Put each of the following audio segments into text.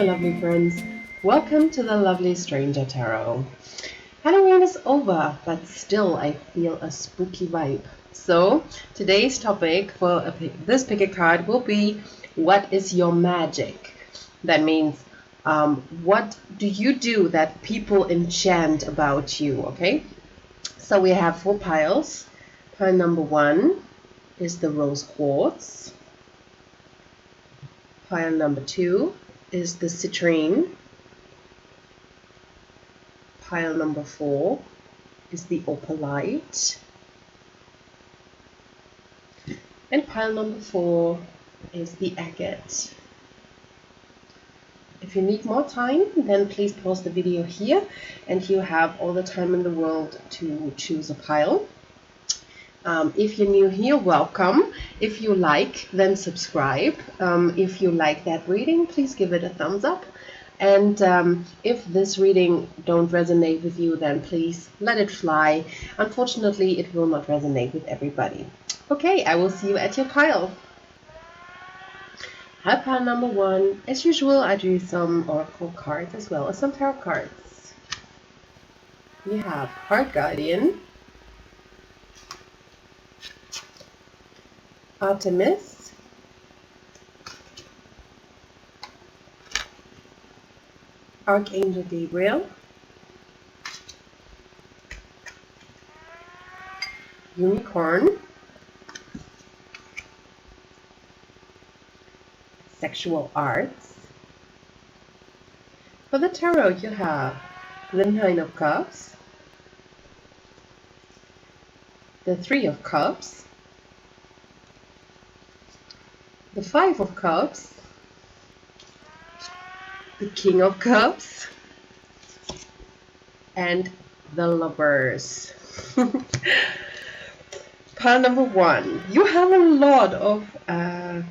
my lovely friends. Welcome to the Lovely Stranger Tarot. Halloween is over, but still I feel a spooky vibe. So today's topic for this pick a card will be, what is your magic? That means, what do you do that people enchant about you, okay? So we have 4 piles. Pile number 1 is the rose quartz. Pile number 2 is the citrine. Pile number 4 is the opalite. And pile number 4 is the agate. If you need more time, then please pause the video here and you have all the time in the world to choose a pile. If you're new here, welcome. If you like, then subscribe. If you like that reading, please give it a thumbs up. And if this reading don't resonate with you, then please let it fly. Unfortunately, it will not resonate with everybody. Okay, I will see you at your pile. Hi, pile number 1. As usual, I do some oracle cards as well as some tarot cards. We have Heart Guardian, Artemis, Archangel Gabriel, Unicorn, Sexual Arts. For the tarot, you have the 9 of Cups, the 3 of Cups, the 5 of Cups, the King of Cups, and the Lovers. Pile number 1. You have a lot of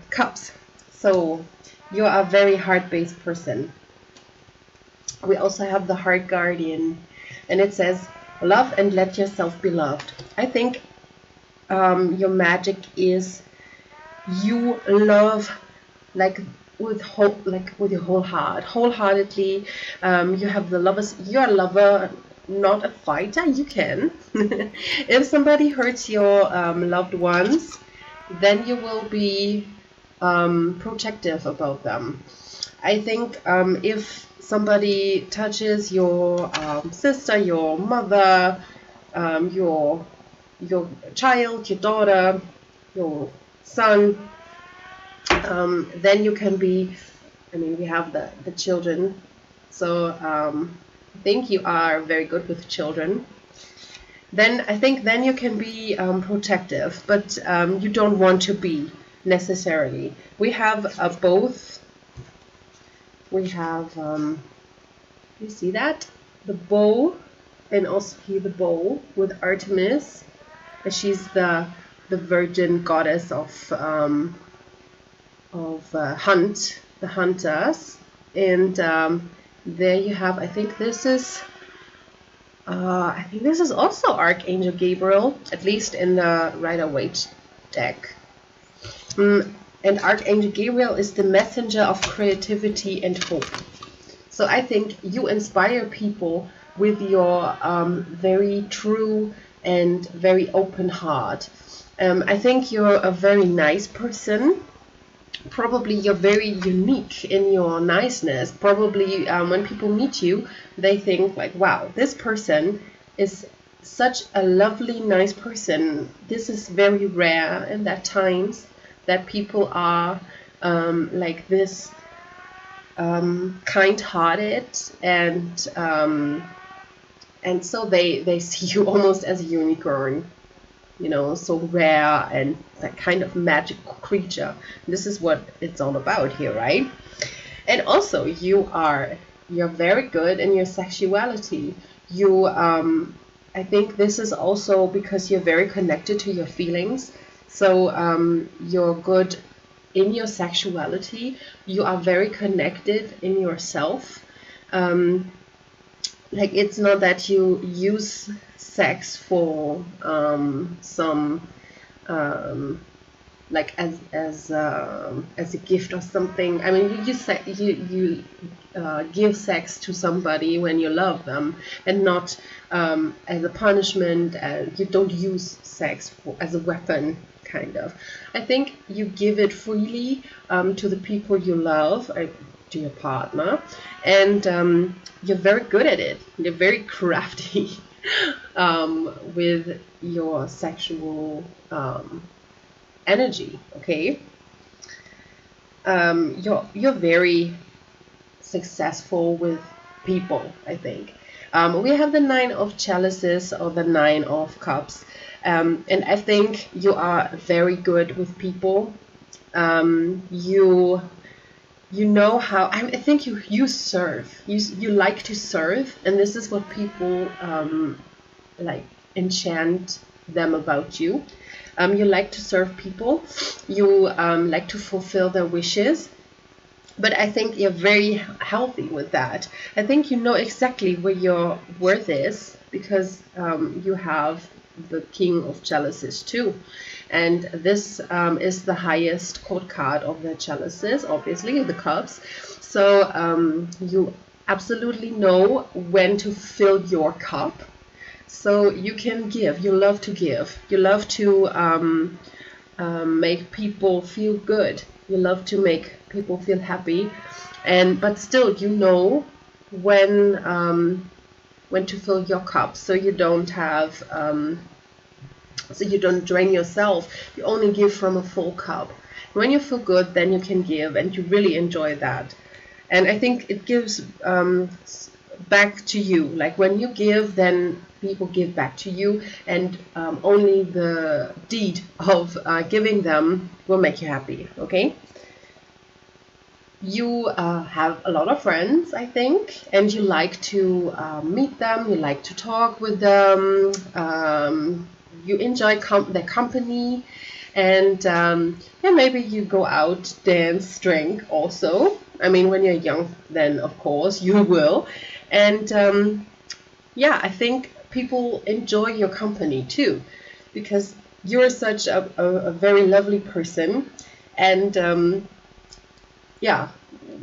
cups, so you are a very heart-based person. We also have the Heart Guardian, and it says, love and let yourself be loved. I think your magic is you love with your whole heart, wholeheartedly. You have the lovers. You're a lover, not a fighter. You can. If somebody hurts your loved ones, then you will be protective about them. I think if somebody touches your sister, your mother, your child, your daughter, your son, then you can be, we have the children, so I think you are very good with children. Then I think then you can be protective, but you don't want to be necessarily. We have both. We have you see that, the bow, and also here the bow with Artemis. She's the virgin goddess of the hunters, and there you have, I think this is also Archangel Gabriel, at least in the Rider-Waite deck. And Archangel Gabriel is the messenger of creativity and hope. So I think you inspire people with your very true and very open heart. I think you're a very nice person. Probably you're very unique in your niceness. Probably when people meet you, they think like, wow, this person is such a lovely, nice person. This is very rare in that times that people are like this, kind-hearted, and so they see you almost as a unicorn. So rare and that kind of magical creature. This is what it's all about here, right? And also you're very good in your sexuality. I think this is also because you're very connected to your feelings. So you're good in your sexuality. You are very connected in yourself. Like, it's not that you use sex for some like as a gift or something. I mean, you give sex to somebody when you love them, and not as a punishment. You don't use sex as a weapon, kind of. I think you give it freely to the people you love, to your partner, and you're very good at it. You're very crafty with your sexual energy. Okay, you're very successful with people, I think. We have the Nine of Chalices or the Nine of Cups, and I think you are very good with people. You know how, I think you serve. You like to serve, and this is what people like enchant them about you. You like to serve people. You like to fulfill their wishes. But I think you're very healthy with that. I think you know exactly where your worth is, because you have the King of Chalices too. And this is the highest court card of the chalices, obviously, the cups. So you absolutely know when to fill your cup. So you can give. You love to give. You love to make people feel good. You love to make people feel happy, but still you know when to fill your cup, so you don't have so you don't drain yourself. You only give from a full cup. When you feel good, then you can give, and you really enjoy that. And I think it gives back to you. Like when you give, then people give back to you, and only the deed of giving them will make you happy. Okay. You have a lot of friends, I think, and you like to meet them. You like to talk with them. You enjoy their company, and yeah, maybe you go out, dance, drink also. I mean, when you're young, then of course you will. And yeah, I think people enjoy your company too, because you're such a very lovely person. And yeah,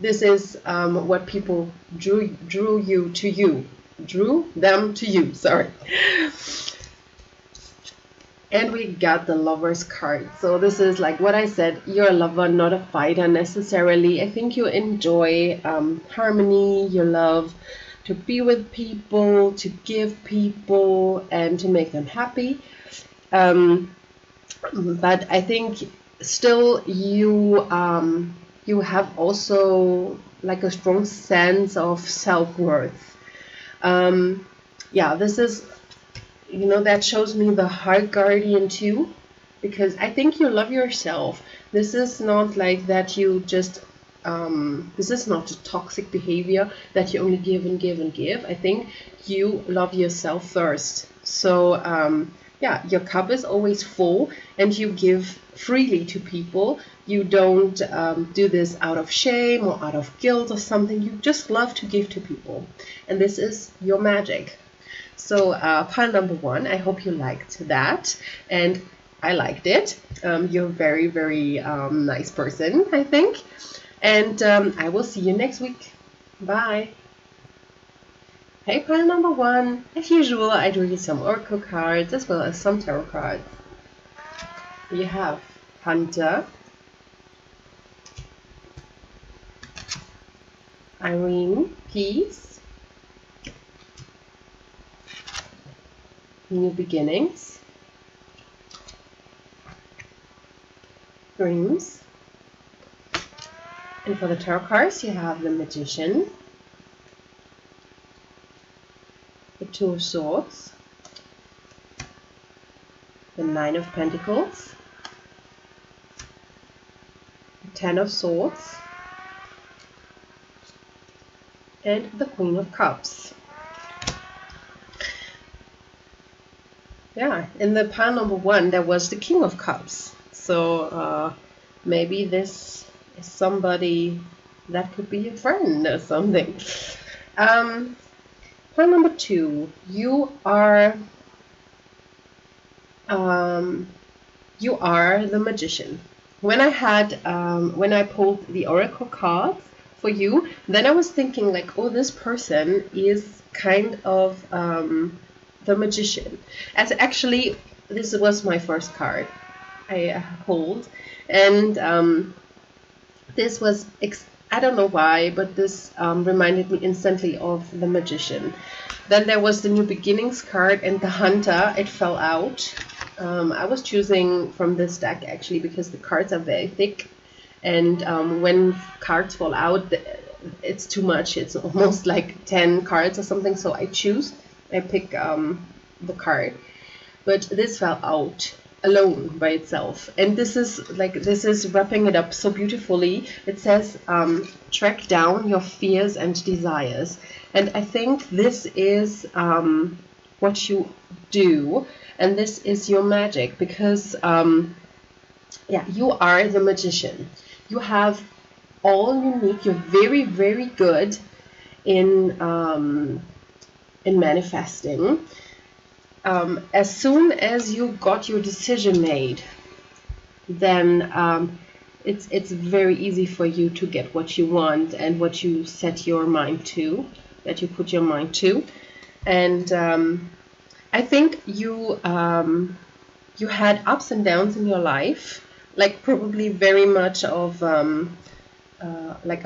this is what people drew them to you, sorry. And we got the Lover's card. So this is like what I said, you're a lover, not a fighter necessarily. I think you enjoy harmony. You love to be with people, to give people, and to make them happy. But I think still you have also like a strong sense of self-worth. Yeah, this is, you know, that shows me the heart guardian too, because I think you love yourself. This is not like that you just this is not a toxic behavior that you only give and give and give. I think you love yourself first. So yeah, your cup is always full, and you give freely to people. You don't do this out of shame or out of guilt or something. You just love to give to people, and this is your magic. So pile number one, I hope you liked that, and I liked it. You're a very, very nice person, I think, and I will see you next week. Bye. Hey, pile number one. As usual, I drew you some oracle cards as well as some tarot cards. You have Hunter, Irene, Peace, New Beginnings, Dreams, and for the tarot cards you have the Magician, the Two of Swords, the Nine of Pentacles, the Ten of Swords, and the Queen of Cups. Yeah, in the pile number one there was the King of Cups. So maybe this is somebody that could be a friend or something. Pile number two, you are the Magician. when I had when I pulled the oracle cards for you, then I was thinking like, oh, this person is kind of the magician. As actually, this was my first card I pulled, and this was I don't know why, but this reminded me instantly of the magician. Then there was the new beginnings card and the hunter. It fell out. I was choosing from this deck actually because the cards are very thick, and when cards fall out, it's too much. It's almost like 10 cards or something. So I pick the card, but this fell out alone by itself, and this is wrapping it up so beautifully. It says track down your fears and desires, and I think this is what you do, and this is your magic, because yeah, you are the magician. You have all you need. You're very, very good in manifesting. As soon as you got your decision made, then it's very easy for you to get what you want and what you set your mind to, that you put your mind to. And I think you had ups and downs in your life, like probably very much of like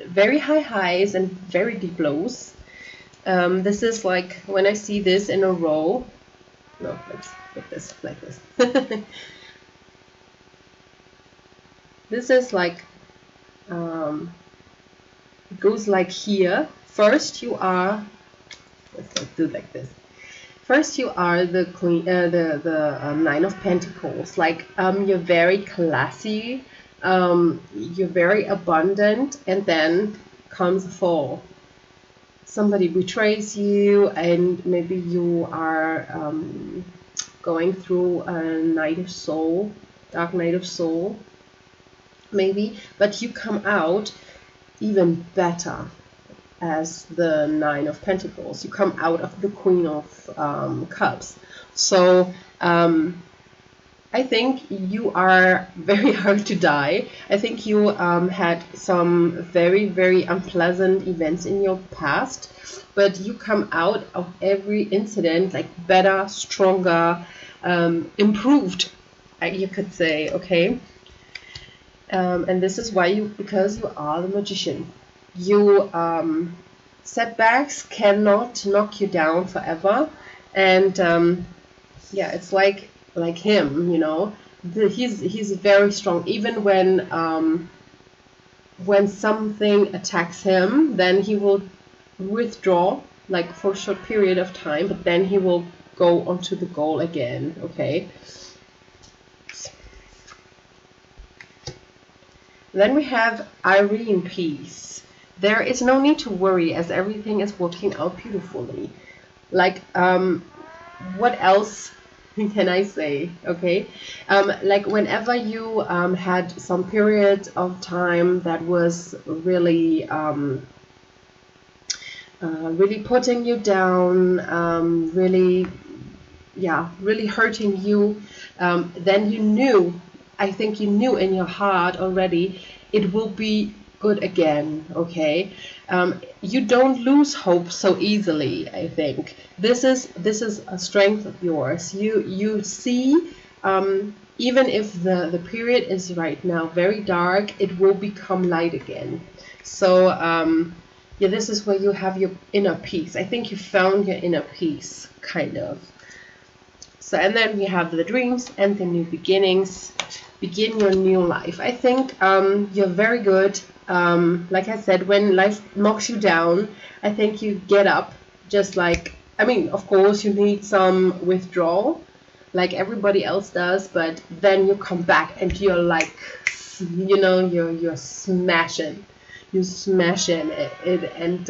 very high highs and very deep lows. This is like when I see this in a row. No, let's put this like this. This is like it goes like here. First you are, let's do like this. First you are the queen, the Nine of Pentacles. Like you're very classy, you're very abundant, and then comes the fall. Somebody betrays you, and maybe you are going through a night of soul, dark night of soul, maybe, but you come out even better as the Nine of Pentacles. You come out of the Queen of Cups. So I think you are very hard to die. I think you had some very, very unpleasant events in your past, but you come out of every incident like better, stronger, improved, you could say, okay? And this is why because you are the magician. You setbacks cannot knock you down forever, and yeah, it's like him, you know. He's very strong. Even when something attacks him, then he will withdraw like for a short period of time, but then he will go onto the goal again. Okay. Then we have Irene Peace. There is no need to worry, as everything is working out beautifully. Like what else can I say? Okay, like whenever you had some period of time that was really really putting you down, really, yeah, really hurting you, then you knew, I think you knew in your heart already, it will be good again. Okay, you don't lose hope so easily. I think this is a strength of yours. You see, even if the period is right now very dark, it will become light again. So yeah, this is where you have your inner peace. I think you found your inner peace, kind of. So, and then we have the dreams and the new beginnings. Begin your new life. I think you're very good. Like I said, when life knocks you down, I think you get up. Just like, I mean, of course, you need some withdrawal, like everybody else does. But then you come back and you're like, you know, you're smashing. You smashing it, and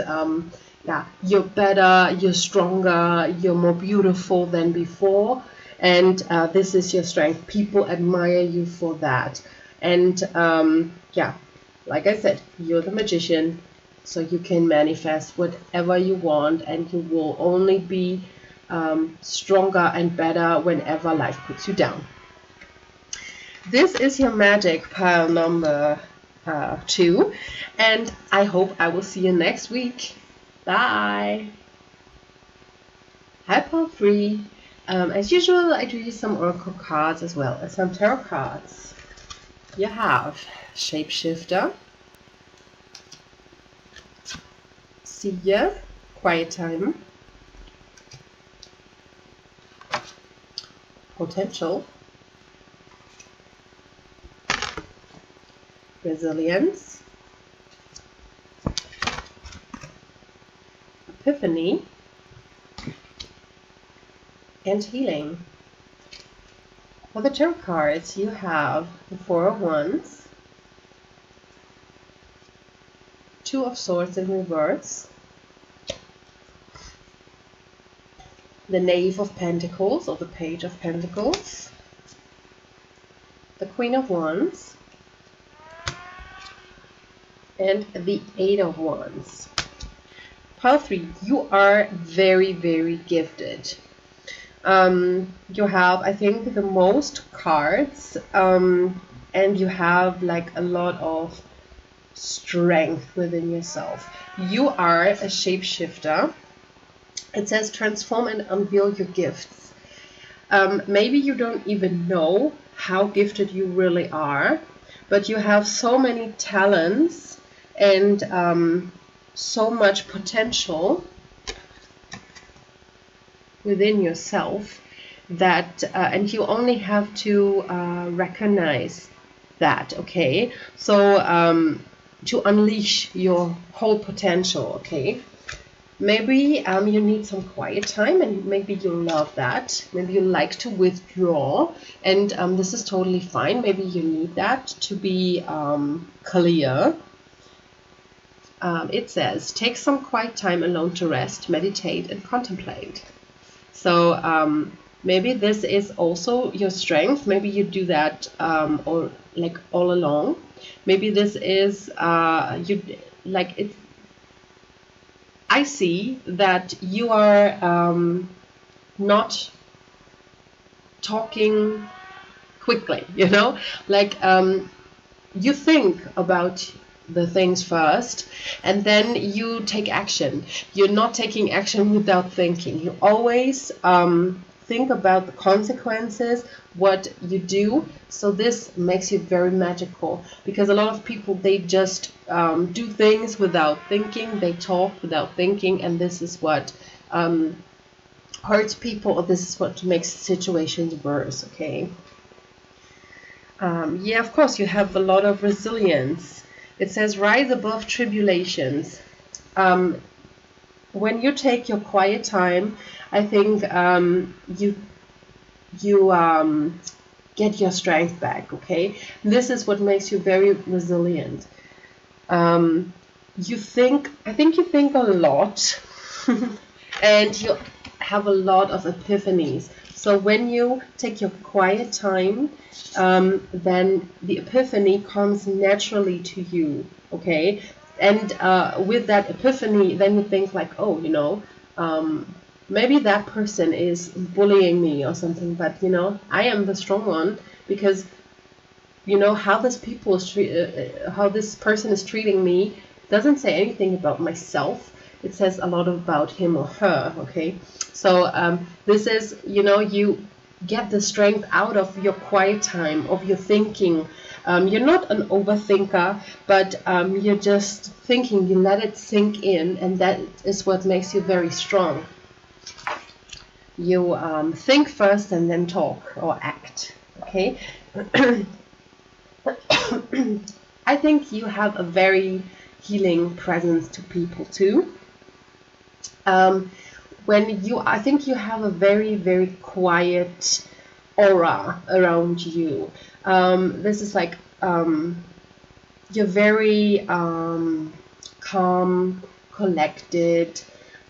yeah, you're better, you're stronger, you're more beautiful than before, and this is your strength. People admire you for that, and yeah, like I said, you're the magician, so you can manifest whatever you want, and you will only be stronger and better whenever life puts you down. this is your magic pile number 2, and I hope I will see you next week. Bye. Hi, pile 3. As usual, I do use some oracle cards as well as some tarot cards. You have Shapeshifter, Seer, Quiet Time, Potential, Resilience, Epiphany, and Healing. For the tarot cards, you have the Four of Wands, Two of Swords in reverse, the Knave of Pentacles or the Page of Pentacles, the Queen of Wands, and the Eight of Wands. Pile 3, you are very, very gifted. You have, I think, the most cards, and you have like a lot of strength within yourself. You are a shapeshifter. It says transform and unveil your gifts. Maybe you don't even know how gifted you really are, but you have so many talents and so much potential within yourself that and you only have to recognize that, okay? So to unleash your whole potential, okay? Maybe you need some quiet time, and maybe you love that. Maybe you like to withdraw, and this is totally fine. Maybe you need that to be clear. It says, take some quiet time alone to rest, meditate, and contemplate. So maybe this is also your strength. Maybe you do that or like all along. Maybe this is you like it. I see that you are not talking quickly, you know, like you think about the things first and then you take action. You're not taking action without thinking. You always think about the consequences, what you do. So this makes you very magical, because a lot of people, they just do things without thinking. They talk without thinking, and this is what hurts people, or this is what makes situations worse, okay? Yeah, of course, you have a lot of resilience. It says, rise above tribulations. When you take your quiet time, I think you get your strength back, okay? This is what makes you very resilient. You think, I think you think a lot, and you have a lot of epiphanies. So when you take your quiet time, then the epiphany comes naturally to you, okay? And with that epiphany, then you think like, oh, you know, maybe that person is bullying me or something, but, you know, I am the strong one, because, you know, how this person is treating me doesn't say anything about myself. It says a lot about him or her, okay? So this is, you know, you get the strength out of your quiet time, of your thinking. You're not an overthinker, but you're just thinking, you let it sink in, and that is what makes you very strong. You think first and then talk or act, okay? I think you have a very healing presence to people too. I think you have a very, very quiet aura around you. This is like you're very calm, collected,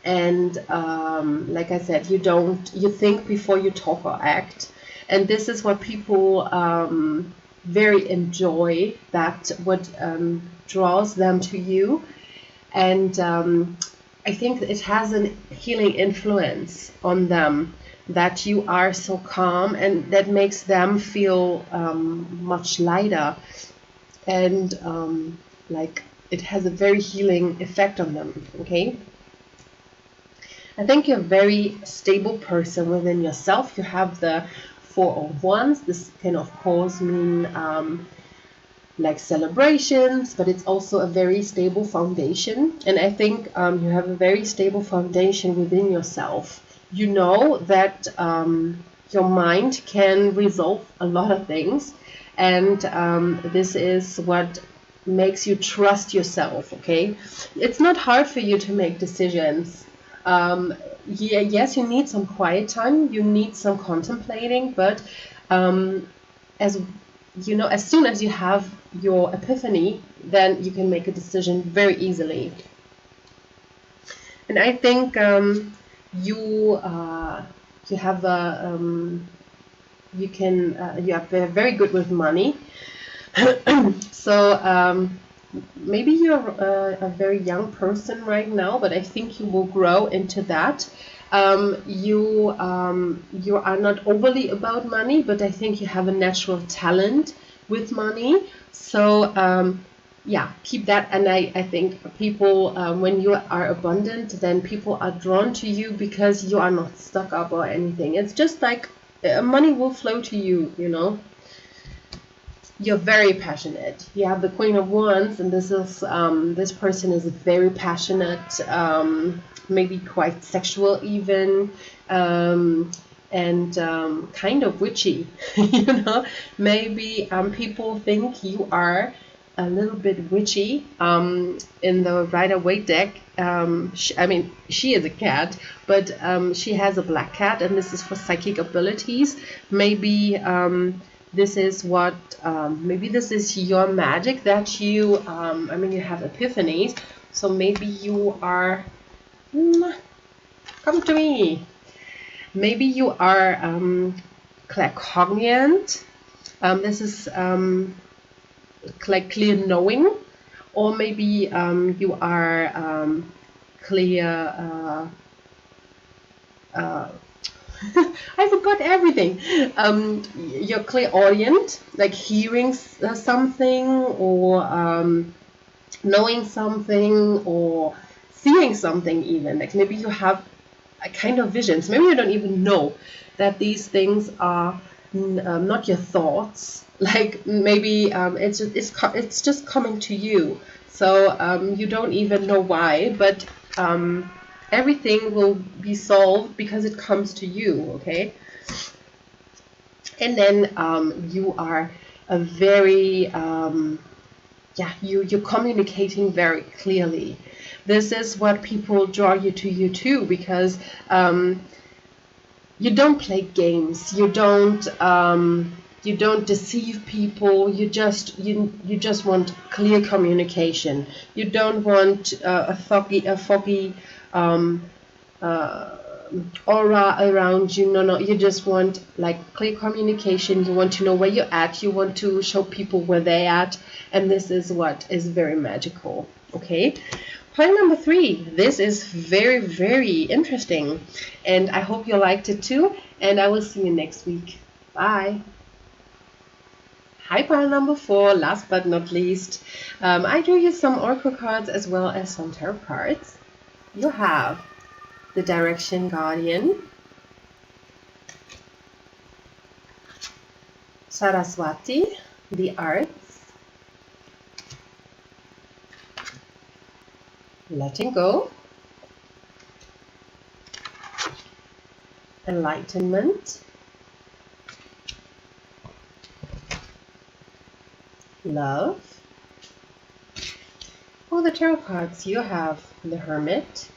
and like I said, you think before you talk or act, and this is what people very enjoy. That what draws them to you, and I think it has a healing influence on them. that you are so calm, and that makes them feel much lighter, and like it has a very healing effect on them. Okay, I think you're a very stable person within yourself. You have the Four of Wands. This can of course mean like celebrations, but it's also a very stable foundation. And I think you have a very stable foundation within yourself. You know that your mind can resolve a lot of things, and this is what makes you trust yourself. Okay, it's not hard for you to make decisions. Yeah, yes, you need some quiet time, you need some contemplating, but as you know, as soon as you have your epiphany, then you can make a decision very easily. And I think you have a you are very good with money. So maybe you're a very young person right now, but I think you will grow into that. You are not overly about money, but I think you have a natural talent with money. So yeah, keep that. And I think people, when you are abundant, then people are drawn to you because you are not stuck up or anything. It's just like money will flow to you, you know. You're very passionate. You have the Queen of Wands, and this is this person is very passionate, maybe quite sexual even, and kind of witchy. You know, maybe people think you are a little bit witchy. In the Rider-Waite deck, I mean, she is a cat, but she has a black cat, and this is for psychic abilities. Maybe this is what maybe this is your magic that you I mean, you have epiphanies, so maybe you are come to me, maybe you are claircognient. This is like clear knowing, or maybe you are clear I forgot everything. You're clairaudient, like hearing something, or knowing something, or seeing something even. Like maybe you have a kind of visions. Maybe you don't even know that these things are not your thoughts. Like maybe it's just coming to you. So you don't even know why, but everything will be solved because it comes to you, okay? And then you are a very, yeah, you're communicating very clearly. This is what people draw you too, because you don't play games, you don't deceive people, you just want clear communication. You don't want a foggy aura around you. No, you just want like clear communication. You want to know where you're at, you want to show people where they're at, and this is what is very magical. Okay, point number 3. This is very, very interesting, and I hope you liked it too, and I will see you next week. Bye. Hi, pile number 4, last but not least. I drew you some oracle cards as well as some tarot cards. You have the Direction Guardian, Saraswati, the Arts, Letting Go, Enlightenment, Love. For the tarot cards, you have the Hermit,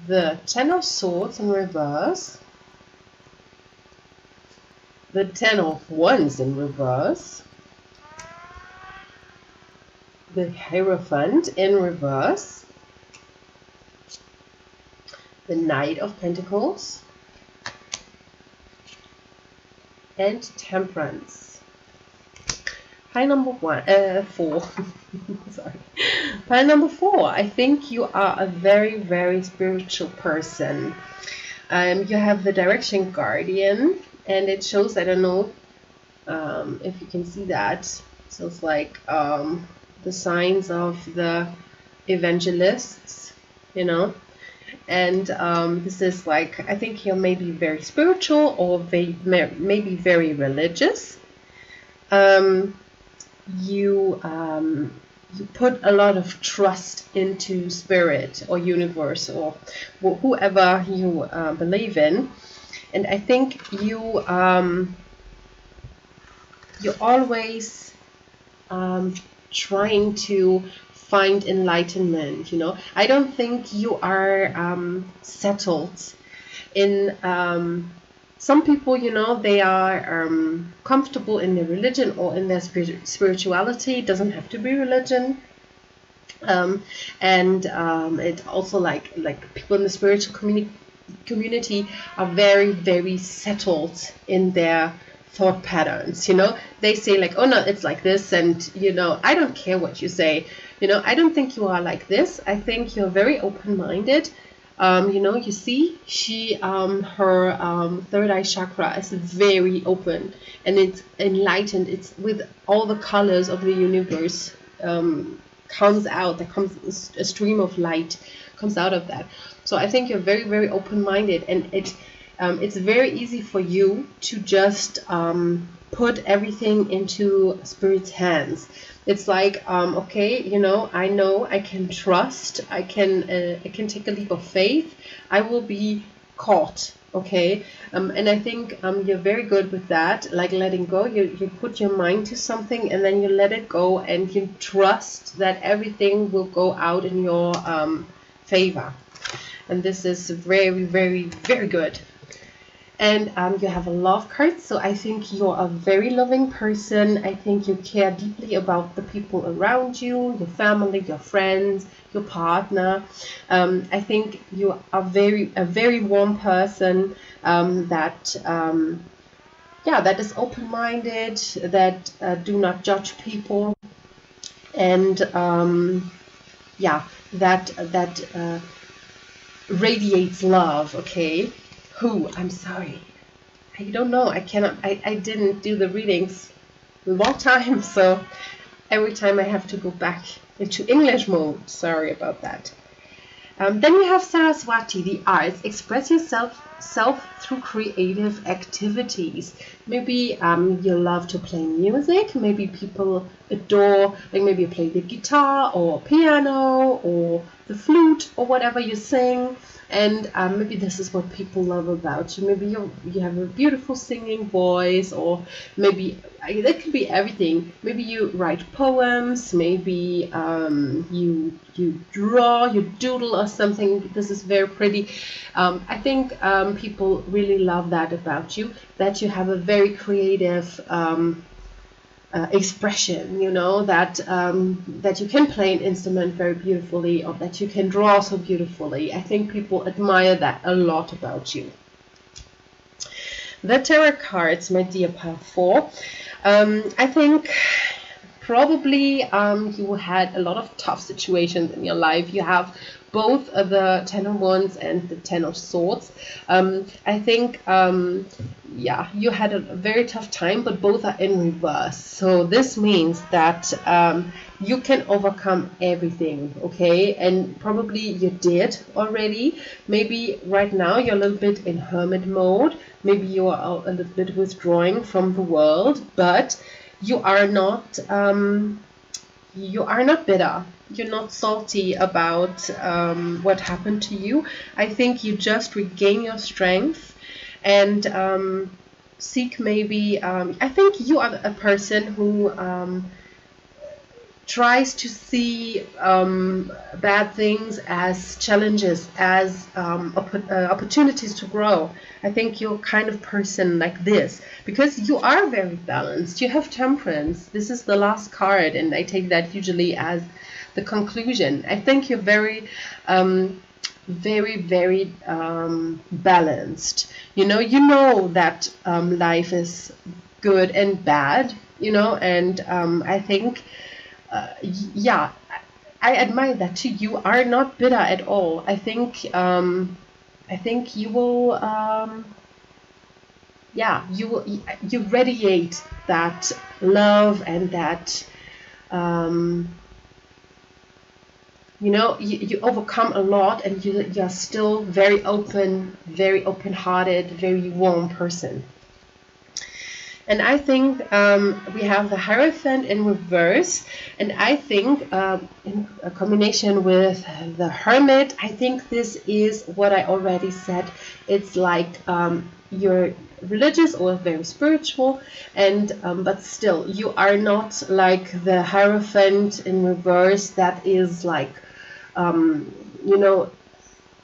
the Ten of Swords in reverse, the Ten of Wands in reverse, the Hierophant in reverse, the Knight of Pentacles, and Temperance. Pile number 4. Sorry. Pile number 4. I think you are a very, very spiritual person. You have the direction guardian, and it shows, I don't know if you can see that. So it's like the signs of the evangelists, you know. And this is like, I think you're maybe very spiritual or maybe very religious. You put a lot of trust into spirit or universe or whoever you believe in, and I think you're always trying to find enlightenment, you know. I don't think you are settled in some people, you know, they are comfortable in their religion or in their spirituality. It doesn't have to be religion. It also like people in the spiritual community are very, very settled in their thought patterns, you know. They say like, oh no, it's like this, and you know, I don't care what you say, you know. I don't think you are like this. I think you're very open-minded. You know, you see, her third eye chakra is very open and it's enlightened. It's with all the colors of the universe comes out. There comes a stream of light comes out of that. So I think you're very, very open-minded, and it's very easy for you to just put everything into Spirit's hands. It's like, okay, you know I can trust, I can take a leap of faith, I will be caught, okay? And I think you're very good with that, like letting go. You put your mind to something and then you let it go, and you trust that everything will go out in your favor. And this is very, very, very good. And you have a love card, so I think you're a very loving person. I think you care deeply about the people around you, your family, your friends, your partner. I think you are a very warm person that is open-minded, that do not judge people, and that radiates love. Okay. I'm sorry. I don't know. I cannot. I didn't do the readings a long time, so every time I have to go back into English mode. Sorry about that. Then we have Saraswati, the arts. Express yourself through creative activities. Maybe you love to play music. Maybe people adore, like maybe you play the guitar or piano or the flute or whatever you sing. And maybe this is what people love about you. Maybe you have a beautiful singing voice, or maybe that could be everything. Maybe you write poems. Maybe you draw, you doodle or something. This is very pretty. I think people really love that about you. That you have a very creative expression, you know, that you can play an instrument very beautifully, or that you can draw so beautifully. I think people admire that a lot about you. The tarot cards, my dear pile 4. I think probably you had a lot of tough situations in your life. You have both the 10 of Wands and the 10 of Swords. I think you had a very tough time, but both are in reverse. So this means that you can overcome everything, okay? And probably you did already. Maybe right now you're a little bit in hermit mode. Maybe you are a little bit withdrawing from the world, but you are not bitter. You're not salty about what happened to you. I think you just regain your strength and seek maybe. I think you are a person who tries to see bad things as challenges, as opportunities to grow. I think you're kind of person like this because you are very balanced. You have temperance. This is the last card, and I take that usually as the conclusion. I think you're very very balanced. You know that life is good and bad, you know, and I think, yeah, I admire that too. You are not bitter at all. I think you will, yeah, you radiate that love and that, um, you know, you overcome a lot, and you're still very open-hearted, very warm person. And I think we have the Hierophant in reverse, and I think in a combination with the Hermit, I think this is what I already said. It's like you're religious or very spiritual, and but still you are not like the Hierophant in reverse that is like, you know,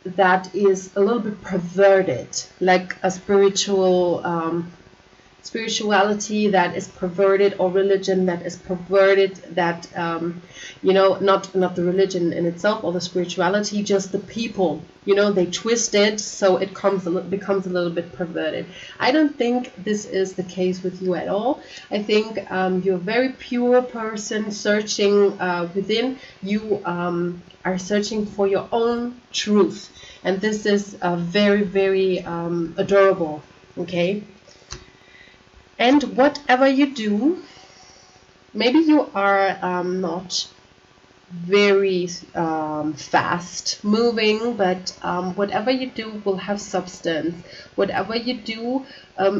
that is a little bit perverted, like a spirituality that is perverted, or religion that is perverted, that you know, not the religion in itself or the spirituality, just the people, you know, they twist it so it becomes a little bit perverted. I don't think this is the case with you at all. I think you're a very pure person searching within. You are searching for your own truth, and this is very adorable. Okay. And whatever you do, maybe you are not very fast moving, but whatever you do will have substance. Whatever you do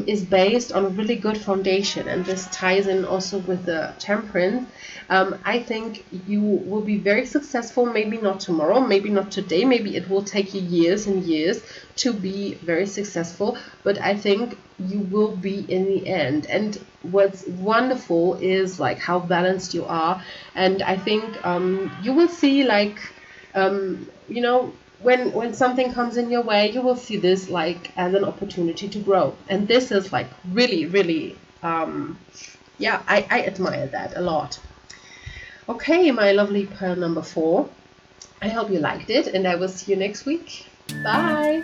is based on a really good foundation, and this ties in also with the Temperance. I think you will be very successful, maybe not tomorrow, maybe not today, maybe it will take you years and years to be very successful, but I think you will be in the end. And what's wonderful is like how balanced you are, and I think you will see like you know, when something comes in your way, you will see this like as an opportunity to grow, and this is like really yeah, I admire that a lot. Okay, my lovely pile number 4, I hope you liked it, and I will see you next week. Bye.